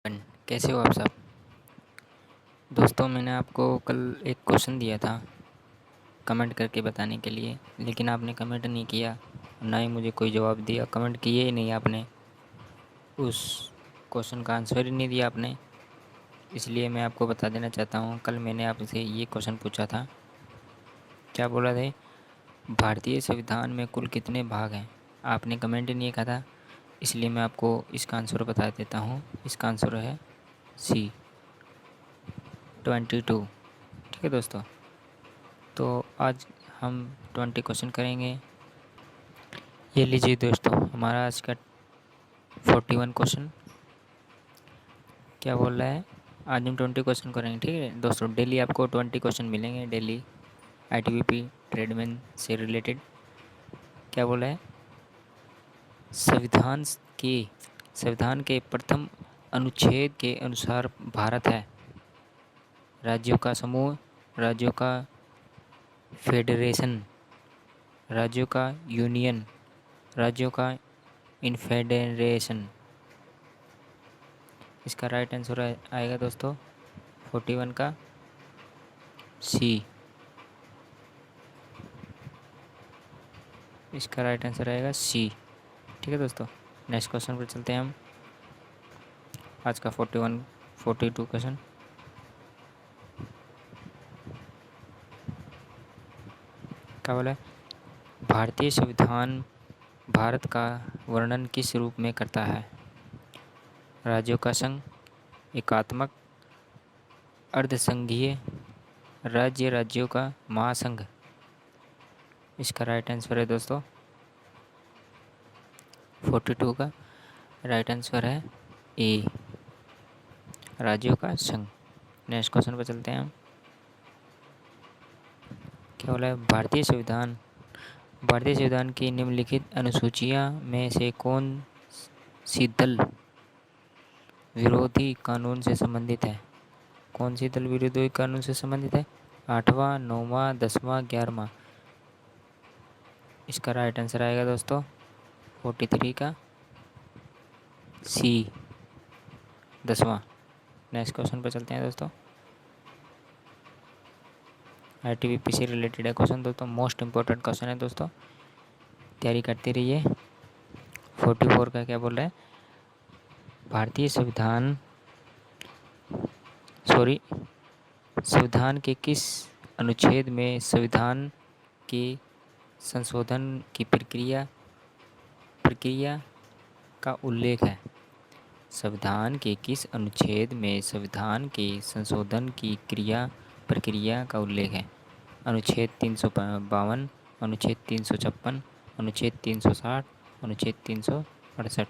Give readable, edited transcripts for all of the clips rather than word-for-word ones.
कैसे हो आप सब दोस्तों। मैंने आपको कल एक क्वेश्चन दिया था कमेंट करके बताने के लिए, लेकिन आपने कमेंट नहीं किया, ना ही मुझे कोई जवाब दिया। कमेंट किए ही नहीं आपने, उस क्वेश्चन का आंसर ही नहीं दिया आपने। इसलिए मैं आपको बता देना चाहता हूँ, कल मैंने आपसे ये क्वेश्चन पूछा था। क्या बोला था? भारतीय संविधान में कुल कितने भाग हैं? आपने कमेंट ही नहीं किया था, इसलिए मैं आपको इसका आंसर बता देता हूँ। इसका आंसर है सी, 22। ठीक है दोस्तों, तो आज हम 20 क्वेश्चन करेंगे। ये लीजिए दोस्तों, हमारा आज का 41 क्वेश्चन क्या बोल रहा है। आज हम 20 क्वेश्चन करेंगे। ठीक है दोस्तों, डेली आपको 20 क्वेश्चन मिलेंगे डेली, आईटीबीपी ट्रेडमैन से रिलेटेड। क्या बोला है? संविधान के संविधान के प्रथम अनुच्छेद के अनुसार भारत है राज्यों का समूह, राज्यों का फेडरेशन, राज्यों का यूनियन, राज्यों का इनफेडरेशन। इसका राइट आंसर आएगा दोस्तों 41 का सी। इसका राइट आंसर आएगा सी। ठीक है दोस्तों, नेक्स्ट क्वेश्चन पर चलते हैं हम। आज का 42 क्वेश्चन क्या बोला है? भारतीय संविधान भारत का वर्णन किस रूप में करता है? राज्यों का संघ, एकात्मक, अर्धसंघीय, राज्य राज्यों का महासंघ। इसका राइट आंसर है दोस्तों 42 का राइट आंसर है ए, राज्यों का संघ। नेक्स्ट क्वेश्चन पर चलते हैं हम। क्या बोला है? भारतीय संविधान की निम्नलिखित अनुसूचियां में से कौन सी दल विरोधी कानून से संबंधित है? कौन सी दल विरोधी कानून से संबंधित है? 8वां, 9वां, 10वां, 11वां। इसका राइट आंसर आएगा दोस्तों 43 का सी, 10वां। नेक्स्ट क्वेश्चन पर चलते हैं दोस्तों। आईटीबीपी से रिलेटेड है क्वेश्चन दोस्तों, मोस्ट इम्पोर्टेंट क्वेश्चन है दोस्तों, तैयारी करते रहिए। 44 का क्या बोल रहा है? भारतीय संविधान के किस अनुच्छेद में संविधान के संशोधन की प्रक्रिया का उल्लेख है? संविधान के किस अनुच्छेद में संविधान के संशोधन की प्रक्रिया का उल्लेख है? अनुच्छेद 352, अनुच्छेद 356, अनुच्छेद 360, अनुच्छेद 368।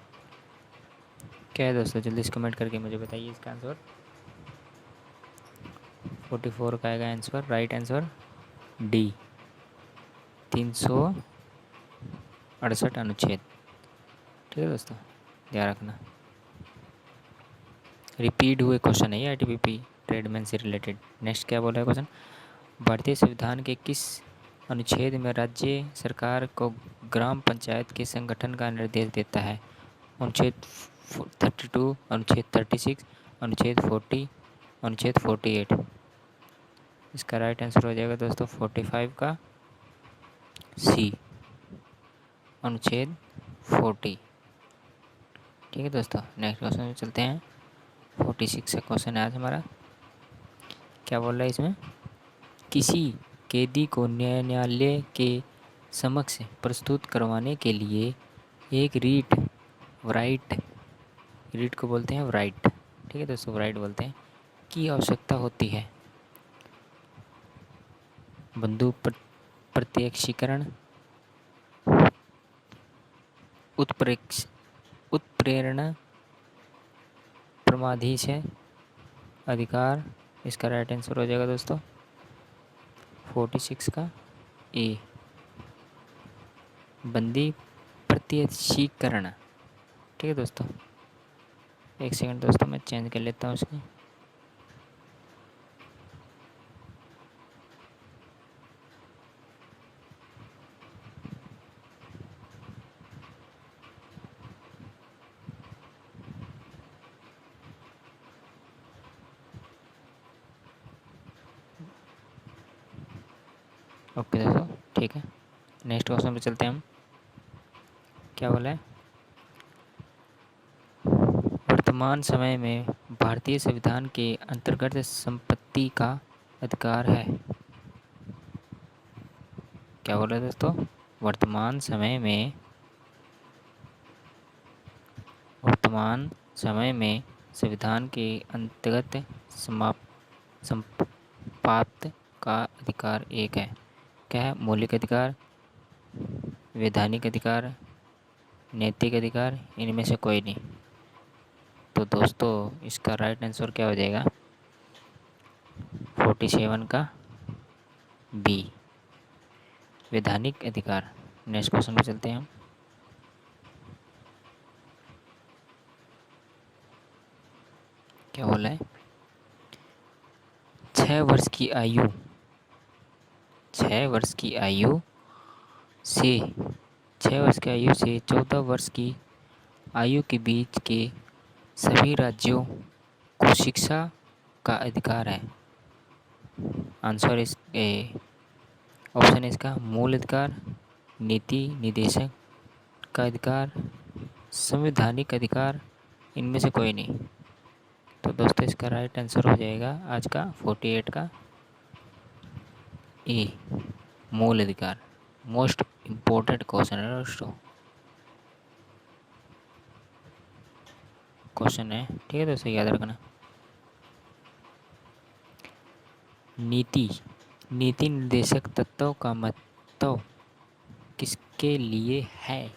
क्या है दोस्तों, जल्दी से कमेंट करके मुझे बताइए इसका आंसर। 44 का आएगा आंसर, राइट आंसर डी, 368 अनुच्छेद। ठीक है दोस्तों, ध्यान रखना, रिपीट हुए क्वेश्चन है ये आईटीबीपी ट्रेडमैन से रिलेटेड। नेक्स्ट क्या बोला है क्वेश्चन? भारतीय संविधान के किस अनुच्छेद में राज्य सरकार को ग्राम पंचायत के संगठन का निर्देश देता है? अनुच्छेद 32, अनुच्छेद 36, अनुच्छेद 40, अनुच्छेद 48। इसका राइट आंसर हो जाएगा दोस्तों 45 का सी, अनुच्छेद 40। ठीक है दोस्तों, नेक्स्ट क्वेश्चन में चलते हैं। 46 का क्वेश्चन है आज हमारा। क्या बोल रहा है इसमें? किसी कैदी को न्यायालय के समक्ष प्रस्तुत करवाने के लिए एक रीट को बोलते हैं राइट। ठीक है दोस्तों, राइट बोलते हैं, की आवश्यकता होती है। बंधु प्रत्यक्षीकरण, उत्प्रेरणा, प्रमाधीश है अधिकार। इसका राइट आंसर हो जाएगा दोस्तों 46 का ए, बंदी प्रत्यक्षीकरण। ठीक है दोस्तों, एक सेकंड दोस्तों, मैं चेंज कर लेता हूँ इसकी। ओके दोस्तों, ठीक है। नेक्स्ट क्वेश्चन पे चलते हैं हम। क्या बोला है? वर्तमान समय में भारतीय संविधान के अंतर्गत संपत्ति का अधिकार है। क्या बोल रहे हैं दोस्तों? वर्तमान समय में संविधान के अंतर्गत संपात का अधिकार एक है। क्या है? मौलिक अधिकार, वैधानिक अधिकार, नैतिक अधिकार, इनमें से कोई नहीं। तो दोस्तों इसका राइट आंसर क्या हो जाएगा? 47 का बी, वैधानिक अधिकार। नेक्स्ट क्वेश्चन पे चलते हैं हम। क्या बोला है? 6 वर्ष की आयु 6 वर्ष की आयु से 6 वर्ष की आयु से 14 वर्ष की आयु के बीच के सभी राज्यों को शिक्षा का अधिकार है। आंसर इस ऑप्शन इसका मूल अधिकार, नीति निदेशक का अधिकार, संवैधानिक अधिकार, इनमें से कोई नहीं। तो दोस्तों इसका राइट आंसर हो जाएगा आज का 48 का ए, मूल अधिकार। मोस्ट इम्पोर्टेंट क्वेश्चन है दोस्तों, क्वेश्चन है, ठीक है दोस्तों, याद रखना। नीति निर्देशक तत्वों का महत्व किसके लिए है?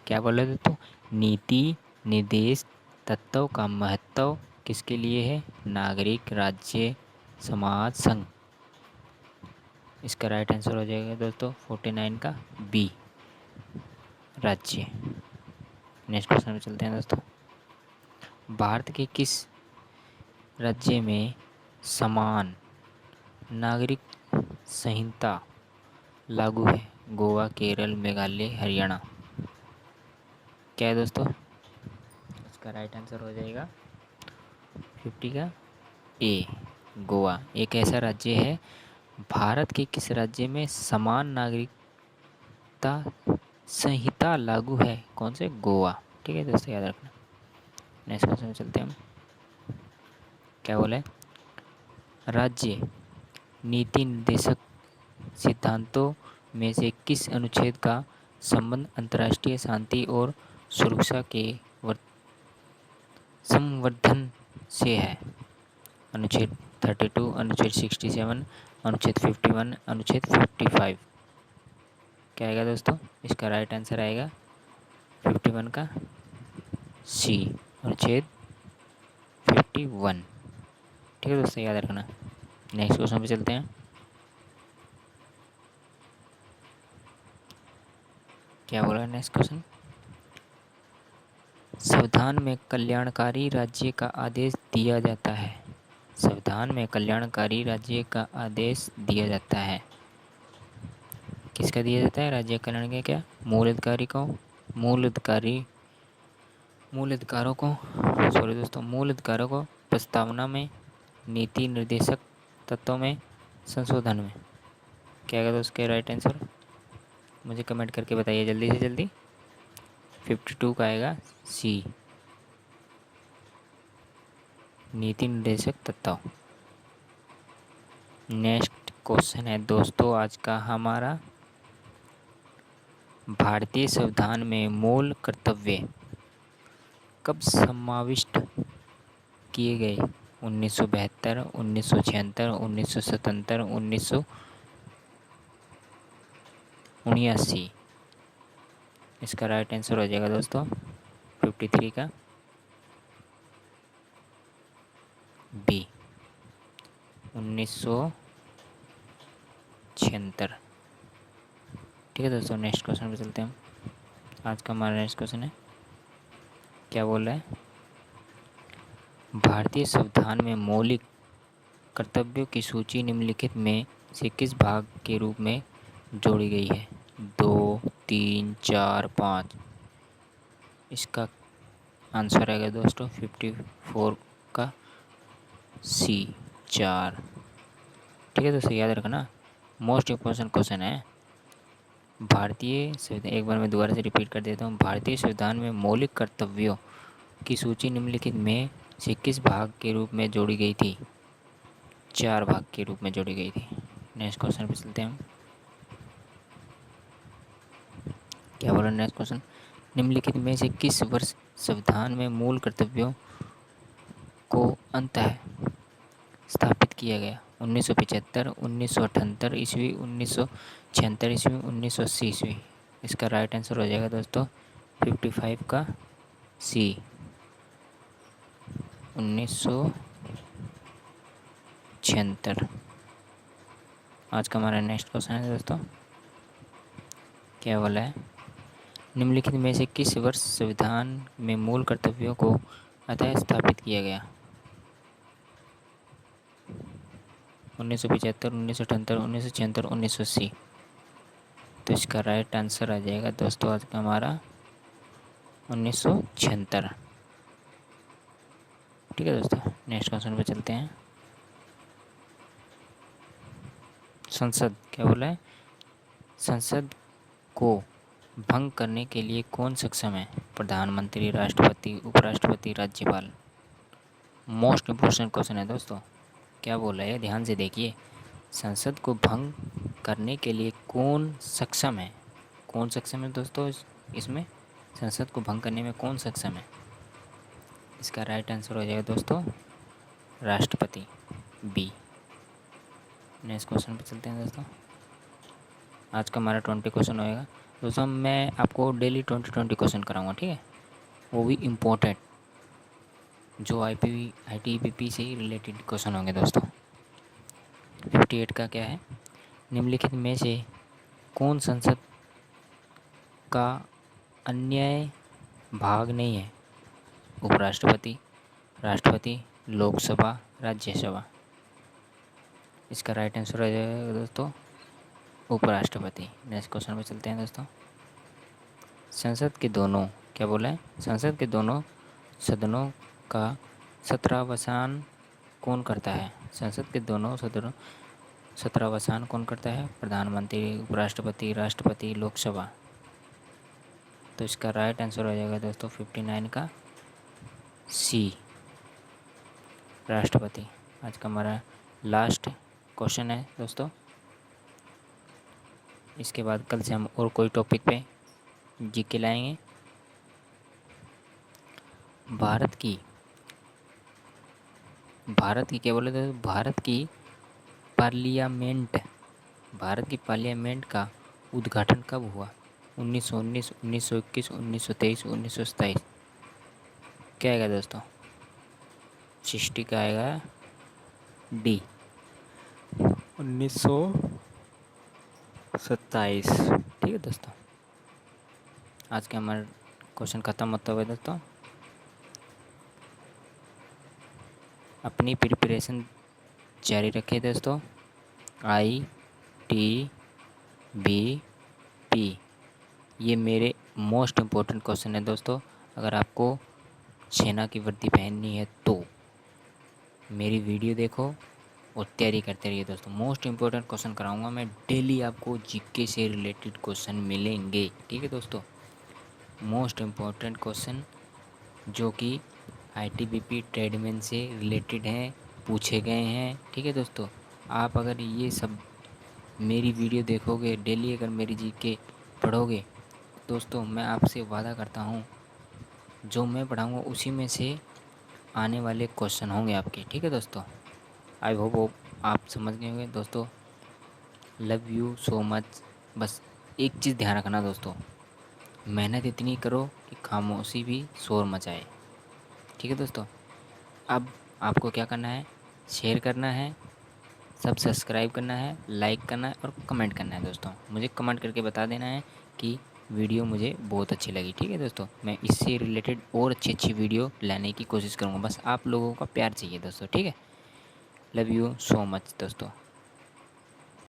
क्या बोले दोस्तों? नीति निर्देश तत्वों का महत्व किसके लिए है? नागरिक, राज्य, समाज, संघ। इसका राइट आंसर हो जाएगा दोस्तों 49 का बी, राज्य। नेक्स्ट क्वेश्चन में चलते हैं दोस्तों। भारत के किस राज्य में समान नागरिक संहिता लागू है? गोवा, केरल, मेघालय, हरियाणा। क्या है दोस्तों? इसका राइट आंसर हो जाएगा 50 का ए, गोवा। एक ऐसा राज्य है, भारत के किस राज्य में समान नागरिकता संहिता लागू है? कौन से? गोवा। ठीक है दोस्तों, याद रखना। नेक्स्ट क्वेश्चन में चलते हैं हम। क्या बोले? राज्य नीति निर्देशक सिद्धांतों में से किस अनुच्छेद का संबंध अंतर्राष्ट्रीय शांति और सुरक्षा के संवर्धन से है? अनुच्छेद 32, अनुच्छेद 67, अनुच्छेद 51, अनुच्छेद 55। क्या आएगा दोस्तों? इसका राइट आंसर आएगा 51 का सी, अनुच्छेद 51। ठीक है दोस्तों, याद रखना। नेक्स्ट क्वेश्चन पे चलते हैं। क्या बोला है नेक्स्ट क्वेश्चन? संविधान में कल्याणकारी राज्य का आदेश दिया जाता है। संविधान में कल्याणकारी राज्य का आदेश दिया जाता है। किसका दिया जाता है? राज्य कल्याण के क्या? मूल अधिकारों को प्रस्तावना में, नीति निर्देशक तत्वों में, संशोधन में। क्या आएगा दोस्तों उसके राइट आंसर? मुझे कमेंट करके बताइए जल्दी से जल्दी। 52 का आएगा सी, नीति निर्देशक तत्व। नेक्स्ट क्वेश्चन है दोस्तों आज का हमारा, भारतीय संविधान में मूल कर्तव्य कब समाविष्ट किए गए? 1972, 1976, 1977, 1979। इसका राइट आंसर हो जाएगा दोस्तों 53 का बी, 1976। ठीक है दोस्तों, नेक्स्ट क्वेश्चन पे चलते हैं हम। आज का हमारा नेक्स्ट क्वेश्चन है, क्या बोल रहा है? भारतीय संविधान में मौलिक कर्तव्यों की सूची निम्नलिखित में से किस भाग के रूप में जोड़ी गई है? 2, 3, 4, 5। इसका आंसर आएगा दोस्तों 54 का सी, 4। ठीक है दोस्तों, याद रखना। मोस्ट इम्पोर्टेंट क्वेश्चन है। भारतीय संविधान, एक बार मैं दोबारा से रिपीट कर देता हूँ। भारतीय संविधान में मौलिक कर्तव्यों की सूची निम्नलिखित में से किस भाग के रूप में जोड़ी गई थी? 4 भाग के रूप में जोड़ी गई थी। नेक्स्ट क्वेश्चन पे चलते हैं हम। क्या बोला नेक्स्ट क्वेश्चन? निम्नलिखित में से किस वर्ष संविधान में मूल कर्तव्यों को अंततः स्थापित किया गया? 1975, 1978 ईस्वी, 1976 ईस्वी, 1980 ईस्वी। इसका राइट आंसर हो जाएगा दोस्तों 55 का सी, 1976। आज का हमारा नेक्स्ट क्वेश्चन है दोस्तों। क्या बोला है? निम्नलिखित में से किस वर्ष संविधान में मूल कर्तव्यों को अतः स्थापित किया गया? 1975, 1978, 1976, 1980। तो इसका राइट आंसर आ जाएगा दोस्तों आज का हमारा 1976। ठीक है दोस्तों, नेक्स्ट क्वेश्चन पे चलते हैं। संसद, क्या बोला है? संसद को भंग करने के लिए कौन सक्षम है? प्रधानमंत्री, राष्ट्रपति, उपराष्ट्रपति, राज्यपाल। मोस्ट इम्पोर्टेंट क्वेश्चन है दोस्तों। क्या बोला है, ध्यान से देखिए। संसद को भंग करने के लिए कौन सक्षम है? कौन सक्षम है दोस्तों? इसमें संसद को भंग करने में कौन सक्षम है? इसका राइट आंसर हो जाएगा दोस्तों राष्ट्रपति, बी। नेक्स्ट क्वेश्चन पे चलते हैं दोस्तों। आज का हमारा 20 क्वेश्चन होएगा दोस्तों। मैं आपको डेली 20 क्वेश्चन कराऊंगा, ठीक है? वो भी इम्पोर्टेंट, जो ITBP से रिलेटेड क्वेश्चन होंगे दोस्तों। 58 का क्या है? निम्नलिखित में से कौन संसद का अन्य भाग नहीं है? उपराष्ट्रपति, राष्ट्रपति, लोकसभा, राज्यसभा। इसका राइट आंसर हो जाएगा दोस्तों उपराष्ट्रपति। नेक्स्ट क्वेश्चन पे चलते हैं दोस्तों। संसद के दोनों, क्या बोला है? संसद के दोनों सदनों का सत्रावसान कौन करता है? संसद के दोनों सदनों सत्रावसान कौन करता है? प्रधानमंत्री, उपराष्ट्रपति, राष्ट्रपति, लोकसभा। तो इसका राइट आंसर हो जाएगा दोस्तों 59 का सी, राष्ट्रपति। आज का हमारा लास्ट क्वेश्चन है दोस्तों। इसके बाद कल से हम और कोई टॉपिक पे जीके लाएंगे। भारत की क्या बोले तो भारत की पार्लियामेंट का उद्घाटन कब हुआ? 1919, 1921, 1923, 1927। क्या आएगा दोस्तों? 60 का आएगा डी, 1927। ठीक है दोस्तों, आज के हमारा क्वेश्चन ख़त्म होता हुआ दोस्तों। अपनी प्रिपरेशन जारी रखिए दोस्तों। ITBP ये मेरे मोस्ट इम्पोर्टेंट क्वेश्चन है दोस्तों। अगर आपको सेना की वर्दी पहननी है तो मेरी वीडियो देखो और तैयारी करते रहिए दोस्तों। मोस्ट इम्पोर्टेंट क्वेश्चन कराऊंगा मैं डेली, आपको जीके से रिलेटेड क्वेश्चन मिलेंगे। ठीक है दोस्तों, मोस्ट इम्पोर्टेंट क्वेश्चन जो कि ITBP ट्रेडमैन से रिलेटेड हैं, पूछे गए हैं। ठीक है दोस्तों, आप अगर ये सब मेरी वीडियो देखोगे डेली, अगर मेरी जीके पढ़ोगे दोस्तों, मैं आपसे वादा करता हूँ जो मैं पढ़ाऊँगा उसी में से आने वाले क्वेश्चन होंगे आपके। ठीक है दोस्तों, आई होप आप समझ गए होंगे दोस्तों। Love you so much. बस एक चीज़ ध्यान रखना दोस्तों, मेहनत इतनी करो कि खामोशी भी शोर मचाए। ठीक है दोस्तों, अब आपको क्या करना है? शेयर करना है, सब्सक्राइब करना है, लाइक करना है और कमेंट करना है दोस्तों। मुझे कमेंट करके बता देना है कि वीडियो मुझे बहुत अच्छी लगी। ठीक है दोस्तों, मैं इससे रिलेटेड और अच्छी वीडियो लाने की कोशिश करूँगा। बस आप लोगों का प्यार चाहिए दोस्तों। ठीक है, लव यू सो मच दोस्तों।